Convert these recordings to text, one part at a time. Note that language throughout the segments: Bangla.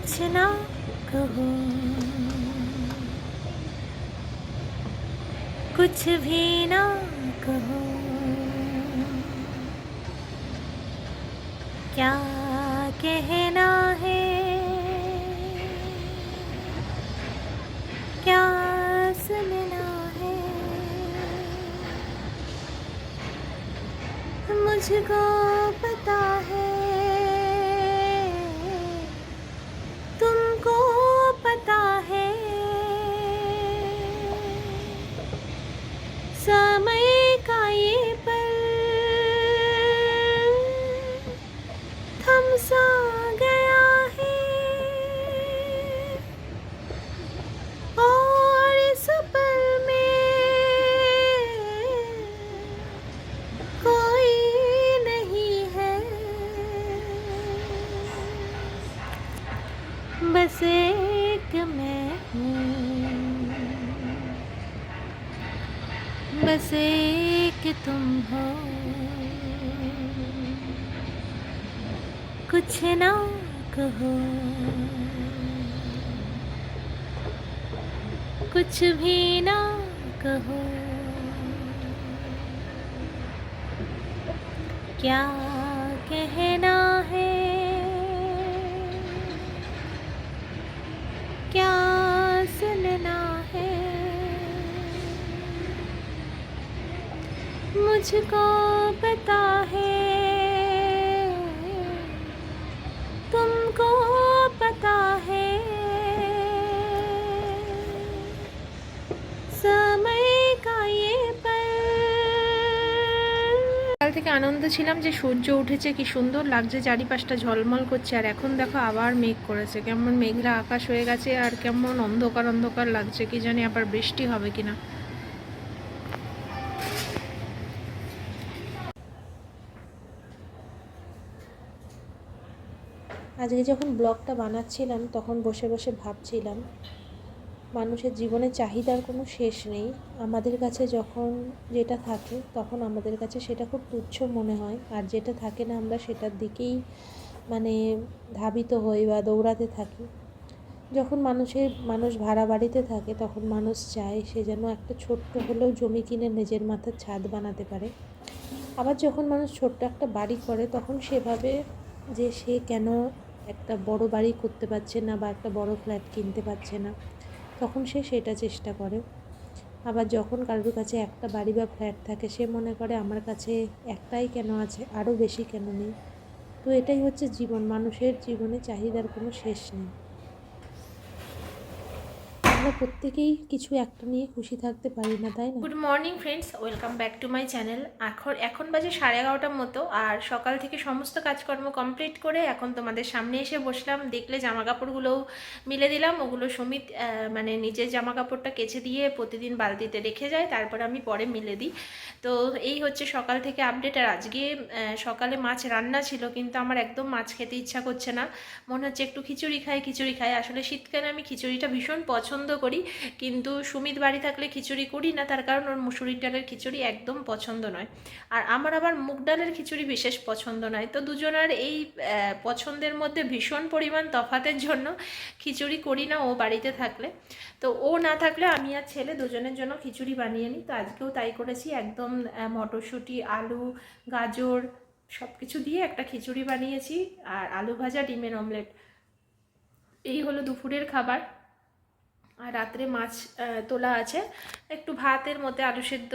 कुछ ना कहो, कुछ भी ना कहो, क्या कहना है, क्या सुनना है, मुझको पता है, तुमको पता है, समय का ये पल थम सा गया है और इस पल में कोई नहीं है, बस एक मैं हूँ, बस एक तुम हो, कुछ ना कहो, कुछ भी ना कहो, क्या कहना है, क्या सुनना है, मुझको पता है, तुमको पता है, समय का ये पल। কাল থেকে আনন্দ ছিলাম যে সূর্য উঠেছে, কি সুন্দর লাগছে, চারিপাশটা ঝলমল করছে। আর এখন দেখো আবার মেঘ করেছে, কেমন মেঘলা আকাশ হয়ে গেছে আর কেমন অন্ধকার অন্ধকার লাগছে, কি জানি আবার বৃষ্টি হবে কিনা। আজকে যখন ব্লগটা বানাচ্ছিলাম তখন বসে বসে ভাবছিলাম মানুষের জীবনে চাহিদার কোনো শেষ নেই। আমাদের কাছে যখন যেটা থাকে তখন আমাদের কাছে সেটা খুব তুচ্ছ মনে হয়, আর যেটা থাকে না আমরা সেটার দিকেই মানে ধাবিত হই বা দৌড়াতে থাকি। যখন মানুষ ভাড়া বাড়িতে থাকে তখন মানুষ চায় সে যেন একটা ছোট্ট হলেও জমি কিনে নিজের মাথার ছাদ বানাতে পারে। আবার যখন মানুষ ছোট্ট একটা বাড়ি করে তখন সেভাবে যে সে কেন একটা বড় বাড়ি করতে পারছে না বা একটা বড় ফ্ল্যাট কিনতে পারছে না, তখন সে সেটা চেষ্টা করে। আবার যখন কারোর কাছে একটা বাড়ি বা ফ্ল্যাট থাকে সে মনে করে আমার কাছে একটাই কেন আছে, আরও বেশি কেন নেই। তো এটাই হচ্ছে জীবন, মানুষের জীবনে চাহিদার কোনো শেষ নেই। আমরা প্রত্যেকেই কিছু একটা নিয়ে খুশি থাকতে পারি না, তাই না? Good morning friends, welcome back to my channel. এখন বাজে 11:30 মতো, আর সকাল থেকে সমস্ত কাজকর্ম কমপ্লিট করে এখন তোমাদের সামনে এসে বসলাম। দেখলে জামা কাপড়গুলোও মিলে দিলাম, ওগুলো সুমিত মানে নিজের জামা কাপড়টা কেচে দিয়ে প্রতিদিন বালতিতে রেখে যায়, তারপর আমি পরে মিলে দিই। তো এই হচ্ছে সকাল থেকে আপডেট। আর আজকে সকালে মাছ রান্না ছিল, কিন্তু আমার একদম মাছ খেতে ইচ্ছা করছে না, মনে হচ্ছে একটু খিচুড়ি খাই। আসলে শীতকালে আমি খিচুড়িটা ভীষণ পছন্দ করি, কিন্তু সুমিত বাড়ি থাকলে খিচুড়ি করি না, তার কারণ ওর মুসুরির ডালের খিচুড়ি একদম পছন্দ নয়, আর আমার আবার মুগ ডালের খিচুড়ি বিশেষ পছন্দ নয়। তো দুজনের এই পছন্দের মধ্যে ভীষণ পরিমাণ তফাতের জন্য খিচুড়ি করি না ও বাড়িতে থাকলে। তো ও না থাকলে আমি আর ছেলে দুজনের জন্য খিচুড়ি বানিয়ে নিই। তো আজকেও তাই করেছি, একদম মটরশুঁটি, আলু, গাজর সব কিছু দিয়ে একটা খিচুড়ি বানিয়েছি, আর আলু ভাজা, ডিমের অমলেট। এই হলো দুপুরের খাবার। আর রাত্রে মাছ তোলা আছে, একটু ভাতের মধ্যে আলু সেদ্ধ,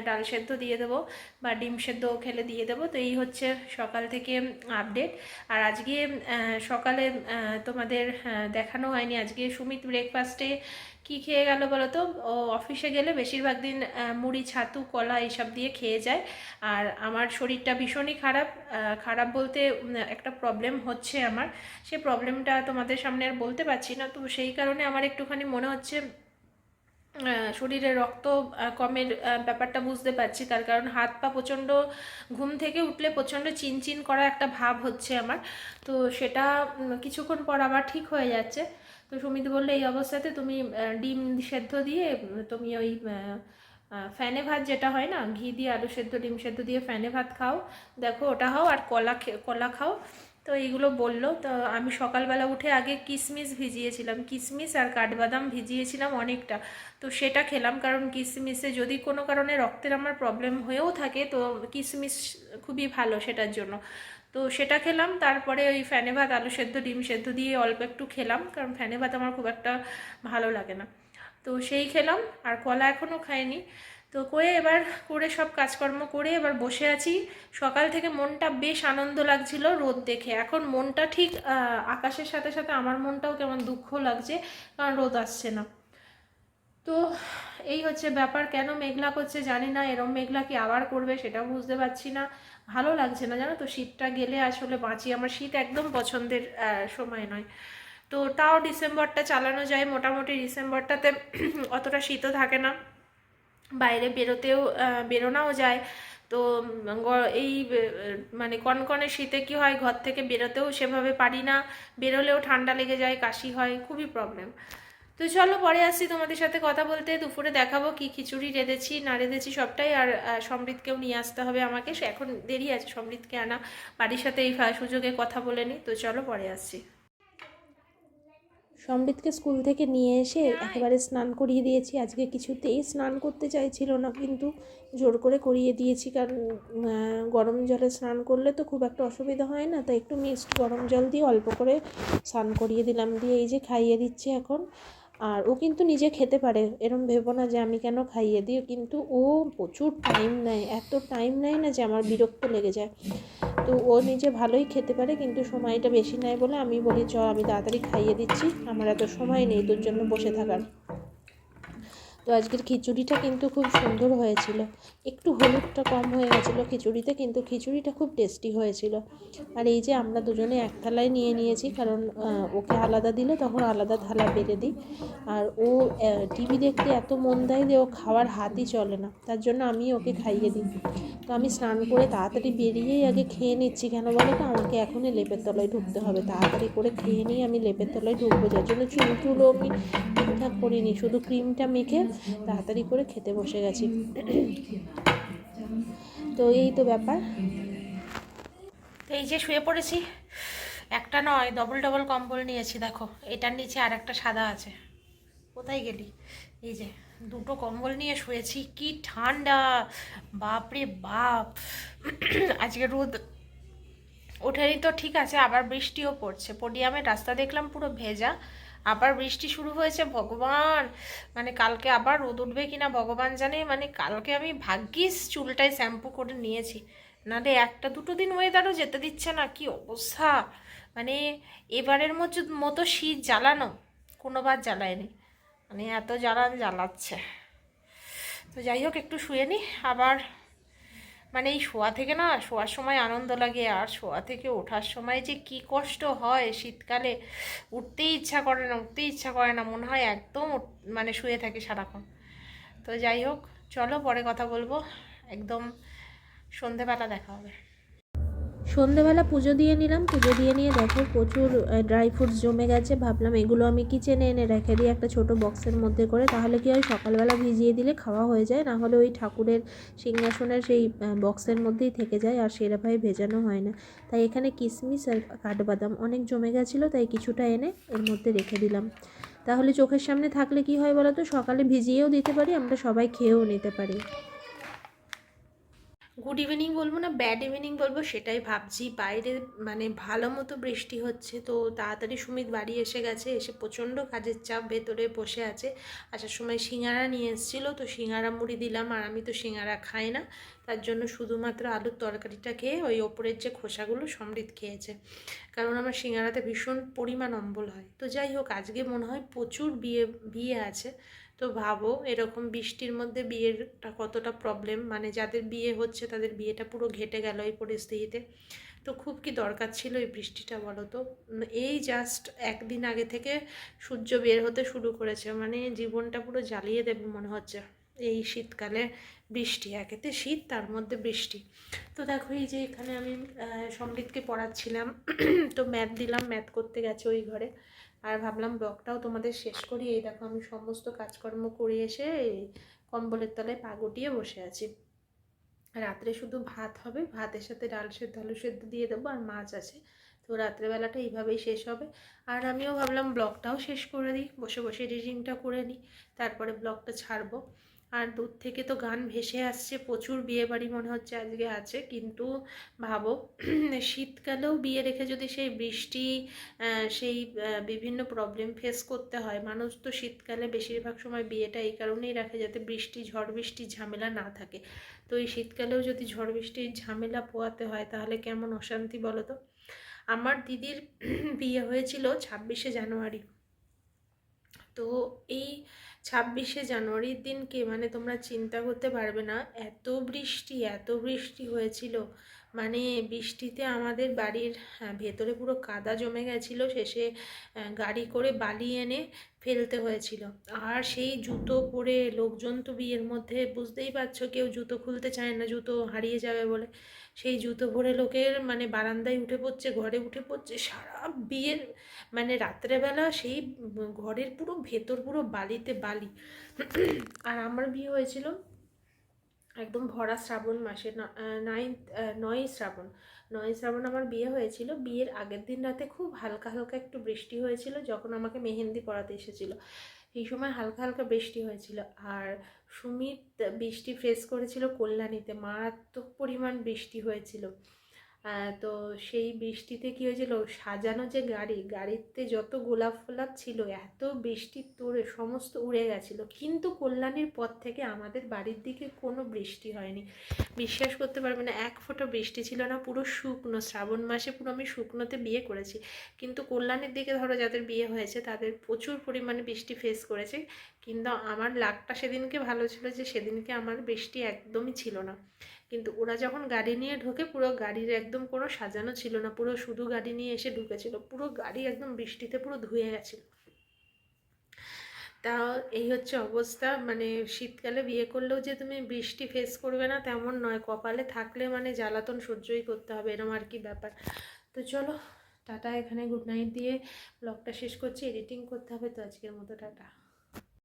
ডাল সেদ্ধ দিয়ে দেবো, বা ডিম সেদ্ধ খেলে দিয়ে দেবো। তো এই হচ্ছে সকাল থেকে আপডেট। আর আজকে সকালে তোমাদের দেখানো হয়নি, আজকে সুমিত ব্রেকফাস্টে কি খেয়ে গেল বলো তো। ও অফিসে গেলে বেশিরভাগ দিন মুড়ি, ছাতু, কলা এইসব দিয়ে খেয়ে যায়। আর আমার শরীরটা ভীষণই খারাপ বলতে একটা প্রবলেম হচ্ছে আমার, সে প্রবলেমটা তোমাদের সামনে আর বলতে পারছি না। তো সেই কারণে আমার একটুখানি মনে হচ্ছে শরীরে রক্ত কমের ব্যাপারটা বুঝতে পারছি, তার কারণ হাত পা প্রচণ্ড, ঘুম থেকে উঠলে প্রচণ্ড চিনচিন করা একটা ভাব হচ্ছে আমার। তো সেটা কিছুক্ষণ পর আবার ঠিক হয়ে যাচ্ছে। তো সুমিত বললে এই অবস্থাতে তুমি ডিম সেদ্ধ দিয়ে তুমি ওই ফ্যানে ভাত যেটা হয় না, ঘি দিয়ে আলু সেদ্ধ, ডিম সেদ্ধ দিয়ে ফ্যানে ভাত খাও, দেখো ওটা খাও, আর কলা খাও। তো এইগুলো বললো। তো আমি সকালবেলা উঠে আগে কিশমিশ ভিজিয়েছিলাম, কিশমিশ আর কাঠবাদাম ভিজিয়েছিলাম অনেকটা। তো সেটা খেলাম, কারণ কিশমিশে যদি কোনো কারণে রক্তের আমার প্রবলেম হয়েও থাকে তো কিশমিশ খুবই ভালো সেটার জন্য। তো সেটা খেলাম, তারপরে ওই ফ্যানে ভাত, আলু সেদ্ধ, ডিম সেদ্ধ দিয়ে অল্প একটু খেলাম, কারণ ফ্যানে ভাত আমার খুব একটা ভালো লাগে না। তো সেই খেলাম, আর কলা এখনও খাইনি। তো এবার করে সব কাজকর্ম করে এবার বসে আছি। সকাল থেকে মনটা বেশ আনন্দ লাগছিল রোদ দেখে, এখন মনটা ঠিক আকাশের সাথে সাথে আমার মনটাও কেমন দুঃখ লাগছে, কারণ রোদ আসছে না। তো এই হচ্ছে ব্যাপার, কেন মেঘলা করছে জানি না, এরম মেঘলা কি আবার করবে সেটাও বুঝতে পারছি না। ভালো লাগছে না জানো তো, শীতটা গেলে আসলে বাঁচি। আমার শীত একদম পছন্দের সময় নয়। তো তাও ডিসেম্বরটা চালানো যায় মোটামুটি, ডিসেম্বরটাতে অতটা শীতও থাকে না, বাইরে বেরোনাও যায়। তো এই মানে কনকনে শীতে কি হয়, ঘর থেকে বেরোতেও সেভাবে পারি না, বেরোলেও ঠান্ডা লেগে যায়, কাশি হয়, খুবই প্রবলেম। তো চলো পরে আসছি তোমাদের সাথে কথা বলতে। দুপুরে দেখাবো কি খিচুড়ি রেঁধেছি না রেঁধেছি সবটাই, আর সমৃদ্ধকেও নিয়ে আসতে হবে আমাকে, এখন দেরি আছে সমৃদ্ধকে আনা, বাড়ির সাথে এই সুযোগে কথা বলে নিই। তো চলো পরে আসছি। সমৃদ্ধকে স্কুল থেকে নিয়ে এসে একেবারে স্নান করিয়ে দিয়েছি। আজকে কিছুতেই স্নান করতে চাইছিল না, কিন্তু জোর করে করিয়ে দিয়েছি, কারণ গরম জলে স্নান করলে তো খুব একটা অসুবিধা হয় না, তাই একটু মিক্সড গরম জল দিয়ে অল্প করে স্নান করিয়ে দিলাম, দিয়ে এই যে খাইয়ে দিচ্ছি এখন। আর ও কিন্তু নিজে খেতে পারে, এরম ভেবো না যে আমি কেন খাইয়ে দিই, কিন্তু ও প্রচুর টাইম নেয়, এত টাইম নেয় না যে আমার বিরক্ত লেগে যায়। তো ও নিজে ভালোই খেতে পারে, কিন্তু সময়টা বেশি নেয় বলে আমি বলি চ আমি তাড়াতাড়ি খাইয়ে দিচ্ছি, আমার এত সময় নেই তোর জন্য বসে থাকার। তো আজকের খিচুড়িটা কিন্তু খুব সুন্দর হয়েছিল, একটু হলুদটা কম হয়ে গেছিলো খিচুড়িতে, কিন্তু খিচুড়িটা খুব টেস্টি হয়েছিল। আর এই যে আমরা দুজনে এক থালায় নিয়ে নিয়েছি, কারণ ওকে আলাদা দিলে তখন আলাদা থালা বেড়ে দিই। আর ও টিভি দেখতে এত মন দেয় যে ও খাওয়ার হাতই চলে না, তার জন্য আমি ওকে খাইয়ে দিই। তো আমি স্নান করে তাড়াতাড়ি বেরিয়েই আগে খেয়ে নিচ্ছি, কেন বলো তো আমাকে এখনই লেপের তলায় ঢুকতে হবে, তাড়াতাড়ি করে খেয়ে নিয়ে আমি লেপের তলায় ঢুকবো, যার জন্য চুলটুলো আমি ঠিকঠাক করিনি, শুধু ক্রিমটা মেখে তাড়াতাড়ি করে খেতে বসে গেছি। তো এই তো ব্যাপার। তো এই যে শুয়ে পড়েছি, একটা নয় ডবল ডবল কম্বল নিয়েছি, দেখো এটার নিচে আর একটা সাদা আছে। কোথায় গেলি? এই যে দুটো কম্বল নিয়ে শুয়েছি, কি ঠান্ডা, বাপরে বাপ। আজকে রোদ ওঠেনি তো ঠিক আছে, আবার বৃষ্টিও পড়ছে, পোডিয়ামের রাস্তা দেখলাম পুরো ভেজা, আবার বৃষ্টি শুরু হয়েছে। ভগবান, মানে কালকে আবার রোদ উঠবে কিনা ভগবান জানে, মানে কালকে আমি ভাগ্যিস চুলটায় শ্যাম্পু করে নিয়েছি, নাহলে একটা দুটো দিন ওয়েদারও যেতে দিচ্ছে না, কি অবস্থা। মানে এবারের মতো শীত জ্বালানো কোনোবার জ্বালায়নি, মানে এত জ্বালাচ্ছে। তো যাই হোক একটু শুয়ে নি, আবার মানে এই শোয়া থেকে না, শোয়ার সময় আনন্দ লাগে, আর শোয়া থেকে ওঠার সময় যে কি কষ্ট হয় শীতকালে, উঠতেই ইচ্ছা করে না, মনে হয় একদম মানে শুয়ে থাকি সারাক্ষণ। তো যাই হোক চলো পরে কথা বলবো, একদম সন্ধেবেলা দেখা হবে। সন্ধেবেলা পুজো দিয়ে নিলাম, পুজো দিয়ে নিয়ে দেখো প্রচুর ড্রাই ফ্রুটস জমে গেছে, ভাবলাম এগুলো আমি কিচেনে এনে রেখে দিই একটা ছোট বক্সের মধ্যে করে, তাহলে কি হয় সকালবেলা ভিজিয়ে দিলে খাওয়া হয়ে যায়, না হলে ওই ঠাকুরের সিংহাসনের সেই বক্সের মধ্যেই থেকে যায়, আর সেরকমভাবে ভেজানো হয় না। তাই এখানে কিশমিশ আর কাঠবাদাম অনেক জমে গেছিলো, তাই কিছুটা এনে এর মধ্যে রেখে দিলাম, তাহলে চোখের সামনে থাকলে কি হয় বলো তো, সকালে ভিজিয়েও দিতে পারি, আমরা সবাই খেয়েও নিতে পারি। গুড ইভিনিং বলবো না ব্যাড ইভিনিং বলবো সেটাই ভাবছি, বাইরে মানে ভালো মতো বৃষ্টি হচ্ছে। তো তাড়াতাড়ি সুমিত বাড়ি এসে গেছে, এসে প্রচণ্ড কাজের চাপ, ভেতরে বসে আছে। আসার সময় সিঙ্গারা নিয়ে এসেছিলো, তো সিঙ্গারা মুড়ি দিলাম, আর আমি তো সিঙ্গারা খাই না, তার জন্য শুধুমাত্র আলুর তরকারিটা খেয়ে ওই ওপরের যে খোসাগুলো সমৃদ্ধ খেয়েছে, কারণ আমার সিঙ্গারাতে ভীষণ পরিমাণ অম্বল হয়। তো যাই হোক আজকে মনে হয় প্রচুর বিয়ে আছে, তো ভাবো এরকম বৃষ্টির মধ্যে বিয়েটা কতটা প্রবলেম, মানে যাদের বিয়ে হচ্ছে তাদের বিয়েটা পুরো ঘেটে গেল এই পরিস্থিতিতে। তো খুব কি দরকার ছিল এই বৃষ্টিটা বলো তো, এই জাস্ট একদিন আগে থেকে সূর্য বের হতে শুরু করেছে, মানে জীবনটা পুরো জ্বালিয়ে দেবে মনে হচ্ছে এই শীতকালে বৃষ্টি, একেতে শীত তার মধ্যে বৃষ্টি। তো দেখো এই যে এখানে আমি সমৃদ্ধকে পড়াচ্ছিলাম, তো ম্যাথ দিলাম, ম্যাথ করতে গেছে ওই ঘরে, আর ভাবলাম ব্লগটাও তোমাদের শেষ করি। এই দেখো আমি সমস্ত কাজকর্ম করে এসে এই কম্বলের তলায় পা গুটিয়ে বসে আছি। রাত্রে শুধু ভাত হবে, ভাতের সাথে ডাল সেদ্ধ আলু সেদ্ধ দিয়ে দেবো, আর মাছ আছে, তো রাত্রেবেলাটা এইভাবেই শেষ হবে। আর আমিও ভাবলাম ব্লগটাও শেষ করে দিই, বসে বসে এডিটিংটা করে নিই, তারপরে ব্লগটা ছাড়বো। আর দূর থেকে তো গান ভেসে আসছে, প্রচুর বিয়েবাড়ি মনে হচ্ছে আজকে আছে। কিন্তু ভাবো শীতকালেও বিয়ে রেখে যদি সেই বৃষ্টি, সেই বিভিন্ন প্রবলেম ফেস করতে হয়, মানুষ তো শীতকালে বেশিরভাগ সময় বিয়েটা এই কারণেই রাখে যাতে বৃষ্টি, ঝড় বৃষ্টির ঝামেলা না থাকে। তো এই শীতকালেও যদি ঝড় বৃষ্টির ঝামেলা পোয়াতে হয় তাহলে কেমন অশান্তি বলো তো। আমার দিদির বিয়ে হয়েছিল 26শে জানুয়ারি। তো এই 26শে জানুয়ারির দিনকে মানে তোমরা চিন্তা করতে পারবে না, এত বৃষ্টি, এত বৃষ্টি হয়েছিল। মানে বৃষ্টিতে আমাদের বাড়ির ভেতরে পুরো কাদা জমে গেছিলো, শেষে গাড়ি করে বালি এনে ফেলতে হয়েছিল। আর সেই জুতো পরে লোকজন তো বিয়ের মধ্যে, বুঝতেই পারছো, কেউ জুতো খুলতে চায় না জুতো হারিয়ে যাবে বলে। সেই জুতো ভরে লোকের মানে বারান্দায় উঠে পড়ছে, ঘরে উঠে পড়ছে, সারা বিয়ের মানে রাত্রেবেলা সেই ঘরের পুরো ভেতর পুরো বালিতে বালি। আর আমার বিয়ে হয়েছিল একদম ভরা শ্রাবণ মাসে, 9ই শ্রাবণ। 9ই শ্রাবণ আমার বিয়ে হয়েছিল। বিয়ের আগের দিন রাতে খুব হালকা হালকা একটু বৃষ্টি হয়েছিল, যখন আমাকে মেহেন্দি পরাতে এসেছিল এই সময় হালকা হালকা বৃষ্টি হয়েছিল। আর সুমিত বৃষ্টি ফেস করেছিল কল্যাণীতে, মারাত্মক পরিমাণ বৃষ্টি হয়েছিল। তো সেই বৃষ্টিতে কী হয়েছিল, সাজানো যে গাড়িতে যত গোলাপ ফোলাপ ছিল, এত বৃষ্টির তোড়ে সমস্ত উড়ে গেছিলো। কিন্তু কল্যাণীর পর থেকে আমাদের বাড়ির দিকে কোনো বৃষ্টি হয়নি। বিশ্বাস করতে পারবে না, এক ফোঁটা বৃষ্টি ছিল না, পুরো শুকনো। শ্রাবণ মাসে পুরো আমি শুকনোতে বিয়ে করেছি। কিন্তু কল্যাণীর দিকে ধরো যাদের বিয়ে হয়েছে তাদের প্রচুর পরিমাণে বৃষ্টি ফেস করেছে। কিন্তু আমার লাকটা সেদিনকে ভালো ছিল যে সেদিনকে আমার বৃষ্টি একদমই ছিল না। কিন্তু ওরা যখন গাড়ি নিয়ে ঢোকে, পুরো গাড়ির একদম কোনো সাজানো ছিল না, পুরো শুধু গাড়ি নিয়ে এসে ঢুকেছিল, পুরো গাড়ি একদম বৃষ্টিতে পুরো ধুয়ে গেছিল। তা এই হচ্ছে অবস্থা। মানে শীতকালে বিয়ে করলেও যে তুমি বৃষ্টি ফেস করবে না তেমন নয়, কপালে থাকলে মানে জ্বালাতন সহ্যই করতে হবে, এরকম আর কি ব্যাপার। তো চলো টাটা, এখানে গুড নাইট দিয়ে ব্লগটা শেষ করছি, এডিটিং করতে হবে। তো আজকের মতো টাটা।